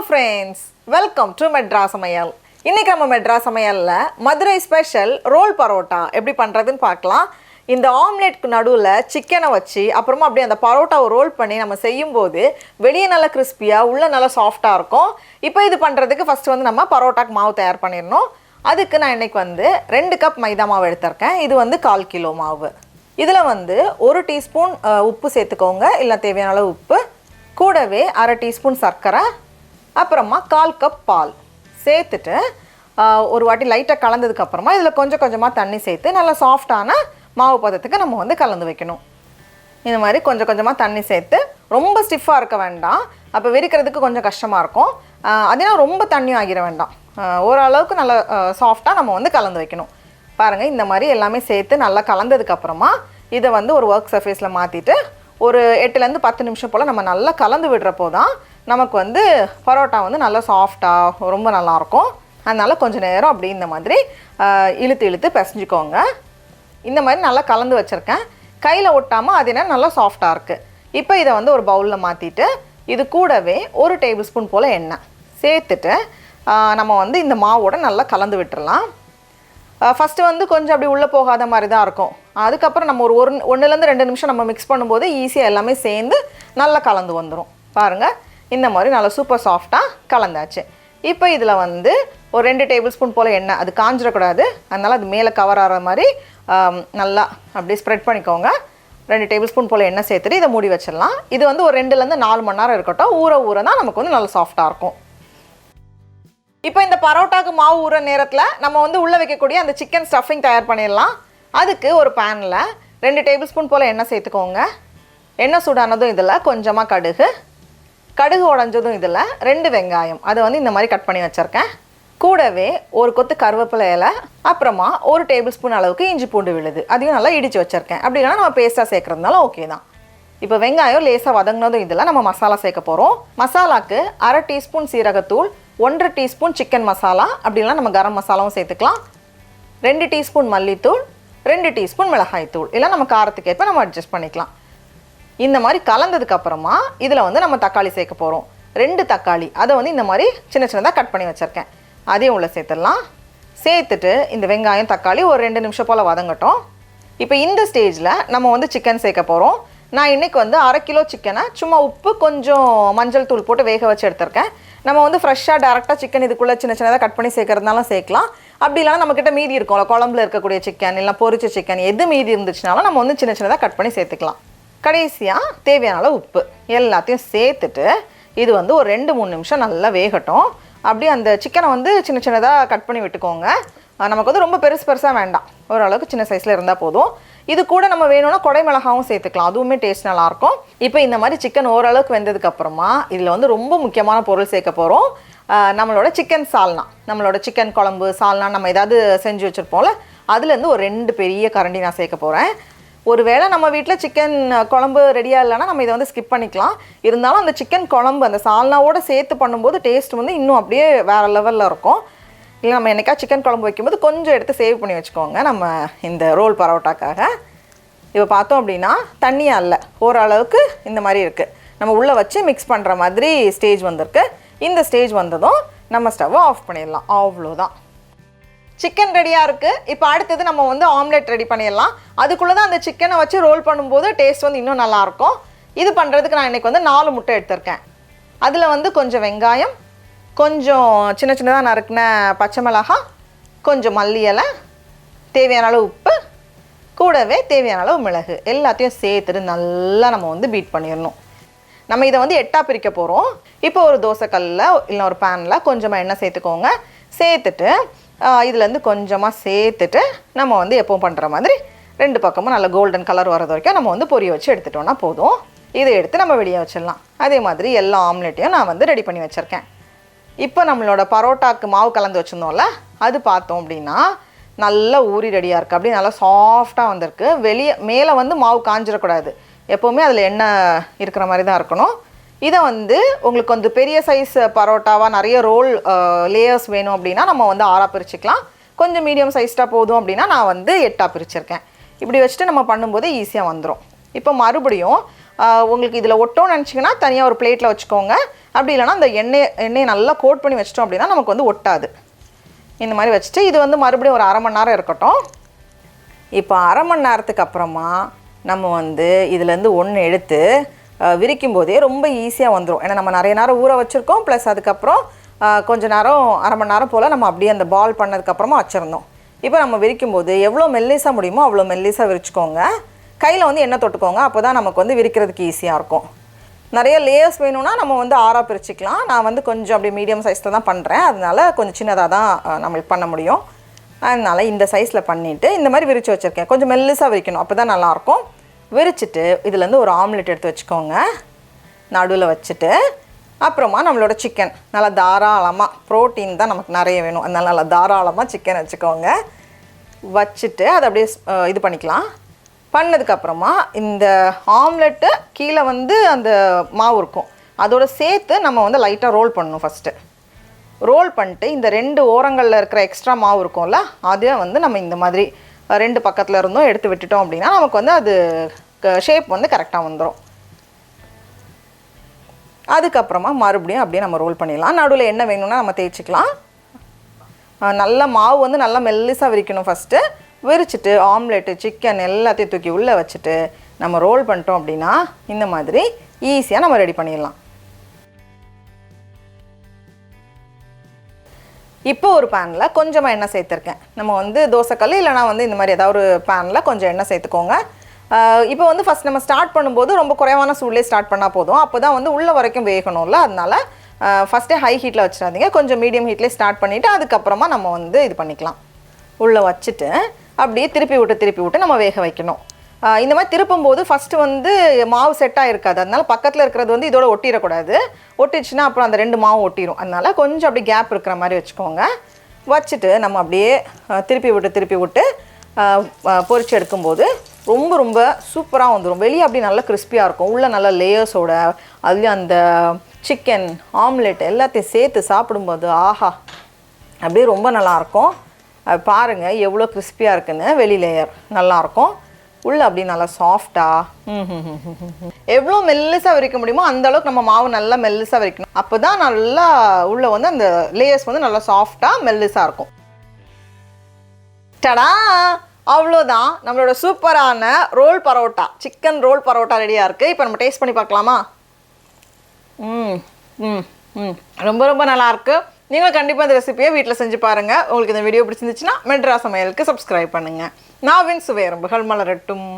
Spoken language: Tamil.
friends, welcome to Madras Samayal. இன்னைக்கு நம்ம Madras Samayalல Madurai special roll parotta எப்படி பண்றதுன்னு பார்க்கலாம். இந்த ஆம்லெட்க்கு நடுவுல சிக்கனை வச்சு அப்புறமா அப்படியே அந்த பரோட்டாவை ரோல் பண்ணி நம்ம செய்யும்போது வெளியே நல்லா கிறிஸ்பியா உள்ள நல்லா சாஃப்ட்டா இருக்கும். இப்போ இது பண்றதுக்கு ஃபர்ஸ்ட் வந்து நம்ம பரோட்டாக்கு மாவு தயார் பண்ணிரணும். அதுக்கு நான் இன்னைக்கு வந்து 2 கப் மைதா மாவு எடுத்துர்க்கேன். இது வந்து 1/4 கிலோ மாவு. இதுல வந்து 1 டீஸ்பூன் உப்பு சேர்த்துக்கோங்க, இல்ல தேவையான அளவு உப்பு. கூடவே 1/2 டீஸ்பூன் சர்க்கரை, அப்புறமா 1/4 கப் பால் சேர்த்துட்டு ஒரு வாட்டி லைட்டாக கலந்ததுக்கு அப்புறமா இதில் கொஞ்சம் கொஞ்சமாக தண்ணி சேர்த்து நல்லா சாஃப்டான மாவு பதத்துக்கு நம்ம வந்து கலந்து வைக்கணும். இந்த மாதிரி கொஞ்சம் கொஞ்சமாக தண்ணி சேர்த்து ரொம்ப ஸ்டிஃபாக இருக்க வேண்டாம், அப்போ விரிக்கிறதுக்கு கொஞ்சம் கஷ்டமாக இருக்கும். அதனால் ரொம்ப தண்ணி ஆகிட வேண்டாம், ஓரளவுக்கு நல்லா சாஃப்டாக நம்ம வந்து கலந்து வைக்கணும். பாருங்கள், இந்த மாதிரி எல்லாமே சேர்த்து நல்லா கலந்ததுக்கப்புறமா இதை வந்து ஒரு ஒர்க் சர்ஃபேஸில் மாற்றிட்டு ஒரு 8லேருந்து 10 நிமிஷம் போல் நம்ம நல்லா கலந்து விடுறப்போ தான் நமக்கு வந்து பரோட்டா வந்து நல்லா சாஃப்டாக ரொம்ப நல்லாயிருக்கும். அதனால் கொஞ்சம் நேரம் அப்படி இந்த மாதிரி இழுத்து பிசைஞ்சிக்கோங்க. இந்த மாதிரி நல்லா கலந்து வச்சுருக்கேன், கையில் ஒட்டாமல் அது என்ன நல்லா சாஃப்டாக இருக்குது. இப்போ இதை வந்து ஒரு பவுலில் மாற்றிட்டு இது கூடவே 1 டேபிள் ஸ்பூன் போல் எண்ணெய் சேர்த்துட்டு நம்ம வந்து இந்த மாவோட நல்லா கலந்து விட்டுடலாம். ஃபஸ்ட்டு வந்து கொஞ்சம் அப்படி உள்ளே போகாத மாதிரி தான் இருக்கும். அதுக்கப்புறம் நம்ம ஒரு 1லேருந்து 2 நிமிஷம் நம்ம மிக்ஸ் பண்ணும்போது ஈஸியாக எல்லாமே சேர்ந்து நல்லா கலந்து வந்துடும். பாருங்கள், இந்த மாதிரி நல்லா சூப்பர் சாஃப்டாக கலந்தாச்சு. இப்போ இதில் வந்து ஒரு 2 டேபிள் ஸ்பூன் போல் எண்ணெய், அது காஞ்சிடக்கூடாது, அதனால் அது மேலே கவர் ஆகிற மாதிரி நல்லா அப்படியே ஸ்ப்ரெட் பண்ணிக்கோங்க. 2 டேபிள் ஸ்பூன் போல் எண்ணெய் சேர்த்துட்டு இதை மூடி வச்சிடலாம். இது வந்து ஒரு 2லேருந்து 4 மணி நேரம் இருக்கட்டும். ஊற தான் நமக்கு வந்து நல்லா சாஃப்டாக இருக்கும். இப்போ இந்த பரோட்டாக்கு மாவு ஊற நேரத்தில் நம்ம வந்து உள்ளே வைக்கக்கூடிய அந்த சிக்கன் ஸ்டஃபிங் தயார் பண்ணிடலாம். அதுக்கு ஒரு பேனில் 2 டேபிள் ஸ்பூன் போல் எண்ணெய் சேர்த்துக்கோங்க. எண்ணெய் சூடானதும் இதில் கொஞ்சமாக கடுகு உடஞ்சதும் இதில் 2 வெங்காயம், அதை வந்து இந்த மாதிரி கட் பண்ணி வச்சுருக்கேன். கூடவே ஒரு கொத்து கருவேப்பிலை இலை, அப்புறமா 1 டேபிள் ஸ்பூன் அளவுக்கு இஞ்சி பூண்டு விழுது, அதையும் நல்லா இடித்து வச்சுருக்கேன். அப்படி இல்லைனா நம்ம பேஸ்ட்டாக சேர்க்குறதுனால ஓகே தான். இப்போ வெங்காயம் லேசாக வதங்கினதும் இதில் நம்ம மசாலா சேர்க்க போகிறோம். மசாலாக்கு 1/2 டீஸ்பூன் சீரகத்தூள், 1 டீஸ்பூன் சிக்கன் மசாலா, அப்படின்னா நம்ம கரம் மசாலாவும் சேர்த்துக்கலாம். 2 டீஸ்பூன் மல்லித்தூள், 2 டீஸ்பூன் மிளகாய்த்தூள், இல்லை நம்ம காரத்துக்கு ஏற்ப நம்ம அட்ஜஸ்ட் பண்ணிக்கலாம். இந்த மாதிரி கலந்ததுக்கப்புறமா இதில் வந்து நம்ம தக்காளி சேர்க்க போகிறோம். 2 தக்காளி, அதை வந்து இந்த மாதிரி சின்னதாக கட் பண்ணி வச்சுருக்கேன், அதையும் உள்ள சேர்த்துடலாம். சேர்த்துட்டு இந்த வெங்காயம் தக்காளி ஒரு 2 நிமிஷம் போல் வதங்கட்டும். இப்போ இந்த ஸ்டேஜில் நம்ம வந்து சிக்கன் சேர்க்க போகிறோம். நான் இன்றைக்கி வந்து 1/2 கிலோ சிக்கனை சும்மா உப்பு கொஞ்சம் மஞ்சள் தூள் போட்டு வேக வச்சு எடுத்திருக்கேன். நம்ம வந்து ஃப்ரெஷ்ஷாக டேரெக்டாக சிக்கன் இதுக்குள்ளே சின்னதாக கட் பண்ணி சேர்க்கறதுனாலும் சேர்க்கலாம். அப்படி இல்லைனா நம்மக்கிட்ட மீதி இருக்கும்ல, குழம்புல இருக்கக்கூடிய சிக்கன் இல்லை பொரிச்ச சிக்கன் எது மீதி இருந்துச்சுனாலும் நம்ம வந்து சின்னதாக கட் பண்ணி சேர்த்துக்கலாம். கடைசியாக தேவையான அளவு உப்பு எல்லாத்தையும் சேர்த்துட்டு இது வந்து ஒரு 2-3 நிமிஷம் நல்லா வேகட்டும். அப்படியே அந்த சிக்கனை வந்து சின்னதாக கட் பண்ணி விட்டுக்கோங்க. நமக்கு வந்து ரொம்ப பெருசாக வேண்டாம், ஓரளவுக்கு சின்ன சைஸில் இருந்தால் போதும். இது கூட நம்ம வேணும்னா கொடை மிளகாவும் சேர்த்துக்கலாம், அதுவுமே டேஸ்ட் நல்லாயிருக்கும். இப்போ இந்த மாதிரி சிக்கன் ஓரளவுக்கு வெந்ததுக்கப்புறமா இதில் வந்து ரொம்ப முக்கியமான பொருள் சேர்க்க போகிறோம். நம்மளோட சிக்கன் சால்னா, நம்மளோட சிக்கன் குழம்பு சால்னா நம்ம ஏதாவது செஞ்சு வச்சுருப்போம்ல, அதுலேருந்து ஒரு 2 பெரிய கரண்டி நான் சேர்க்க போகிறேன். ஒருவேளை நம்ம வீட்டில் சிக்கன் குழம்பு ரெடியாக இல்லைன்னா நம்ம இதை வந்து ஸ்கிப் பண்ணிக்கலாம். இருந்தாலும் அந்த சிக்கன் குழம்பு அந்த சால்னாவோட சேர்த்து பண்ணும்போது டேஸ்ட் வந்து இன்னும் அப்படியே வேறு லெவலில் இருக்கும். இல்லை நம்ம என்னைக்கா சிக்கன் குழம்பு வைக்கும்போது கொஞ்சம் எடுத்து சேவ் பண்ணி வச்சுக்கோங்க நம்ம இந்த ரோல் பரோட்டாக்காக. இப்போ பார்த்தோம் அப்படின்னா தண்ணியாக இல்லை, ஓரளவுக்கு இந்த மாதிரி இருக்குது. நம்ம உள்ளே வச்சு மிக்ஸ் பண்ணுற மாதிரி ஸ்டேஜ் வந்திருக்கு. இந்த ஸ்டேஜ் வந்ததும் நம்ம ஸ்டவ்வை ஆஃப் பண்ணிடலாம், அவ்வளோதான். சிக்கன் ரெடியாக இருக்குது. இப்போ அடுத்தது நம்ம வந்து ஆம்லெட் ரெடி பண்ணிடலாம். அதுக்குள்ளே தான் அந்த சிக்கனை வச்சு ரோல் பண்ணும்போது டேஸ்ட் வந்து இன்னும் நல்லாயிருக்கும். இது பண்ணுறதுக்கு நான் இன்றைக்கி வந்து 4 முட்டை எடுத்திருக்கேன். அதில் வந்து கொஞ்சம் வெங்காயம், கொஞ்சம் சின்னதாக நறுக்கின பச்சை மிளகாய், கொஞ்சம் மல்லி இலை, தேவையான அளவு உப்பு, கூடவே தேவையான அளவு மிளகு எல்லாத்தையும் சேர்த்துட்டு நல்லா நம்ம வந்து பீட் பண்ணிடணும். நம்ம இதை வந்து 8ஆக பிரிக்க போகிறோம். இப்போ ஒரு தோசைக்கல்லில் இல்லை ஒரு பேனில் கொஞ்சமாக எண்ணெய் சேர்த்துக்கோங்க. சேர்த்துட்டு இதுலேருந்து கொஞ்சமாக சேர்த்துட்டு நம்ம வந்து எப்பவும் பண்ணுற மாதிரி 2 பக்கமும் நல்லா கோல்டன் கலர் வர்றது வரைக்கும் நம்ம வந்து பொரிய வச்சு எடுத்துட்டோம்னா போதும். இதை எடுத்து நம்ம வெளியே வச்சிடலாம். அதே மாதிரி எல்லா ஆம்லெட்டையும் நான் வந்து ரெடி பண்ணி வச்சுருக்கேன். இப்போ நம்மளோட பரோட்டாக்கு மாவு கலந்து வச்சுருந்தோம்ல, அது பார்த்தோம் அப்படின்னா நல்லா ஊறி ரெடியாக இருக்குது. அப்படியே நல்லா சாஃப்டாக வந்திருக்கு. மேலே வந்து மாவு காஞ்சிடக்கூடாது, எப்போவுமே அதில் எண்ணெய் இருக்கிற மாதிரி தான் இருக்கணும். இதை வந்து உங்களுக்கு வந்து பெரிய சைஸ் பரோட்டாவாக நிறைய ரோல் லேயர்ஸ் வேணும் அப்படின்னா நம்ம வந்து 6ஆக பிரிச்சுக்கலாம். கொஞ்சம் மீடியம் சைஸ்டாக போதும் அப்படின்னா நான் வந்து 8ஆக பிரிச்சுருக்கேன். இப்படி வச்சுட்டு நம்ம பண்ணும்போது ஈஸியாக வந்துடும். இப்போ மறுபடியும் உங்களுக்கு இதில் ஒட்டோன்னு நினச்சிங்கன்னா தனியாக ஒரு பிளேட்டில் வச்சுக்கோங்க. அப்படி இல்லைனா அந்த எண்ணெயை நல்லா கோட் பண்ணி வச்சிட்டோம் அப்படின்னா நமக்கு வந்து ஒட்டாது. இந்த மாதிரி வச்சுட்டு இது வந்து மறுபடியும் ஒரு 1/2 மணி நேரம் இருக்கட்டும். இப்போ 1/2 மணி நேரத்துக்கு அப்புறமா நம்ம வந்து இதுலேருந்து ஒன்று எடுத்து விரிக்கும் போதே ரொம்ப ஈஸியாக வந்துடும். ஏன்னா நம்ம நிறைய நேரம் ஊற வச்சுருக்கோம், ப்ளஸ் அதுக்கப்புறம் கொஞ்சம் நேரம் 1/2 மணி நேரம் போல் நம்ம அப்படியே அந்த பால் பண்ணதுக்கப்புறமா வச்சுருந்தோம். இப்போ நம்ம விரிக்கும் போது எவ்வளோ மெல்லிஸாக முடியுமோ அவ்வளோ மெல்லிஸாக விரிச்சுக்கோங்க. கையில் வந்து எண்ணெய் தொட்டுக்கோங்க, அப்போ தான் நமக்கு வந்து விரிக்கிறதுக்கு ஈஸியாக இருக்கும். நிறைய லேயர்ஸ் வேணும்னா நம்ம வந்து 6ஆக பிரிச்சுக்கலாம். நான் வந்து கொஞ்சம் அப்படி மீடியம் சைஸில் தான் பண்ணுறேன், அதனால கொஞ்சம் சின்னதாக தான் நம்மளுக்கு பண்ண முடியும். அதனால் இந்த சைஸில் பண்ணிவிட்டு இந்த மாதிரி விரித்து வச்சுருக்கேன். கொஞ்சம் மெல்லிஸாக விரிக்கணும், அப்போ தான் நல்லாயிருக்கும். விரிச்சிட்டு இதுலேருந்து ஒரு ஆம்லெட் எடுத்து வச்சுக்கோங்க, நடுவில் வச்சுட்டு அப்புறமா நம்மளோட சிக்கன் நல்லா தாராளமாக, ப்ரோட்டீன் தான் நமக்கு நிறைய வேணும், அதனால் நல்லா தாராளமாக சிக்கன் வச்சுக்கோங்க. வச்சுட்டு அதை அப்படியே இது பண்ணிக்கலாம். பண்ணதுக்கப்புறமா இந்த ஆம்லெட்டு கீழே வந்து அந்த மாவு இருக்கும், அதோடு சேர்த்து நம்ம வந்து லைட்டாக ரோல் பண்ணணும். ஃபஸ்ட்டு ரோல் பண்ணிட்டு இந்த 2 ஓரங்களில் இருக்கிற எக்ஸ்ட்ரா மாவு இருக்கும்ல, அதை வந்து நம்ம இந்த மாதிரி 2 பக்கத்தில் இருந்தும் எடுத்து விட்டுட்டோம் அப்படின்னா நமக்கு வந்து அது ஷேப் வந்து கரெக்டாக வந்துடும். அதுக்கப்புறமா மறுபடியும் அப்படியே நம்ம ரோல் பண்ணிடலாம். நடுவில் என்ன வேணும்னா நம்ம தேய்ச்சிக்கலாம். நல்லா மாவு வந்து நல்லா மெல்லிஸாக விரிக்கணும். ஃபஸ்ட்டு விரிச்சிட்டு ஆம்லெட்டு சிக்கன் எல்லாத்தையும் தூக்கி உள்ளே வச்சுட்டு நம்ம ரோல் பண்ணிட்டோம் அப்படின்னா இந்த மாதிரி ஈஸியாக நம்ம ரெடி பண்ணிடலாம். இப்போ ஒரு பேனில் கொஞ்சமாக எண்ணெய் சேர்த்துருக்கேன். நம்ம வந்து தோசைக்கல் இல்லைனா வந்து இந்த மாதிரி ஏதாவது ஒரு பேனில் கொஞ்சம் எண்ணெய் சேர்த்துக்கோங்க. இப்போ வந்து ஃபஸ்ட் நம்ம ஸ்டார்ட் பண்ணும்போது ரொம்ப குறைவான சூட்லேயே ஸ்டார்ட் பண்ணால் போதும், அப்போ தான் வந்து உள்ளே வரைக்கும் வேகணும்ல. அதனால் ஃபஸ்ட்டே ஹை ஹீட்டில் வச்சிடாதீங்க, கொஞ்சம் மீடியம் ஹீட்லேயே ஸ்டார்ட் பண்ணிவிட்டு அதுக்கப்புறமா நம்ம வந்து இது பண்ணிக்கலாம். உள்ளே வச்சுட்டு அப்படியே திருப்பி விட்டு நம்ம வேக வைக்கணும். இந்த மாதிரி திருப்பும்போது ஃபஸ்ட்டு வந்து மாவு செட்டாக இருக்காது, அதனால் பக்கத்தில் இருக்கிறது வந்து இதோட ஒட்டிடக்கூடாது. ஒட்டிடுச்சுன்னா அப்புறம் அந்த 2 மாவும் ஒட்டிடும். அதனால் கொஞ்சம் அப்படியே கேப் இருக்கிற மாதிரி வச்சுக்கோங்க. வச்சுட்டு நம்ம அப்படியே திருப்பி விட்டு பொரிச்சு எடுக்கும்போது ரொம்ப ரொம்ப சூப்பராக வந்துடும். வெளியே அப்படி நல்லா கிறிஸ்பியாக இருக்கும், உள்ளே நல்லா லேயர்ஸோட, அதுலேயும் அந்த சிக்கன் ஆம்லெட் எல்லாத்தையும் சேர்த்து சாப்பிடும்போது ஆஹா அப்படியே ரொம்ப நல்லாயிருக்கும். அது பாருங்கள் எவ்வளோ கிறிஸ்பியாக இருக்குன்னு. வெளி லேயர் நல்லாயிருக்கும், உள்ளே அப்படி நல்லா சாஃப்டாக எவ்வளோ மெல்லிஸாக விரிக்க முடியுமோ அந்தளவுக்கு நம்ம மாவு நல்லா மெல்லிஸாக விரிக்கணும். அப்போ தான் நல்லா உள்ளே வந்து அந்த லேயர்ஸ் வந்து நல்லா சாஃப்டாக மெல்லிஸாக இருக்கும். டடா, அவ்வளோதான், நம்மளோட சூப்பரான roll parotta, chicken roll parotta ரெடியாக இருக்குது. இப்போ நம்ம டேஸ்ட் பண்ணி பார்க்கலாமா? ரொம்ப ரொம்ப நல்லாயிருக்கு. நீங்களும் கண்டிப்பாக இந்த ரெசிபியை வீட்டில் செஞ்சு பாருங்கள். உங்களுக்கு இந்த வீடியோ பிடிச்சிருந்துச்சுன்னா மெட்ராஸ் சமையலுக்கு சப்ஸ்கிரைப் பண்ணுங்கள். நாவின் சுவையரம்புகள் மலரட்டும்.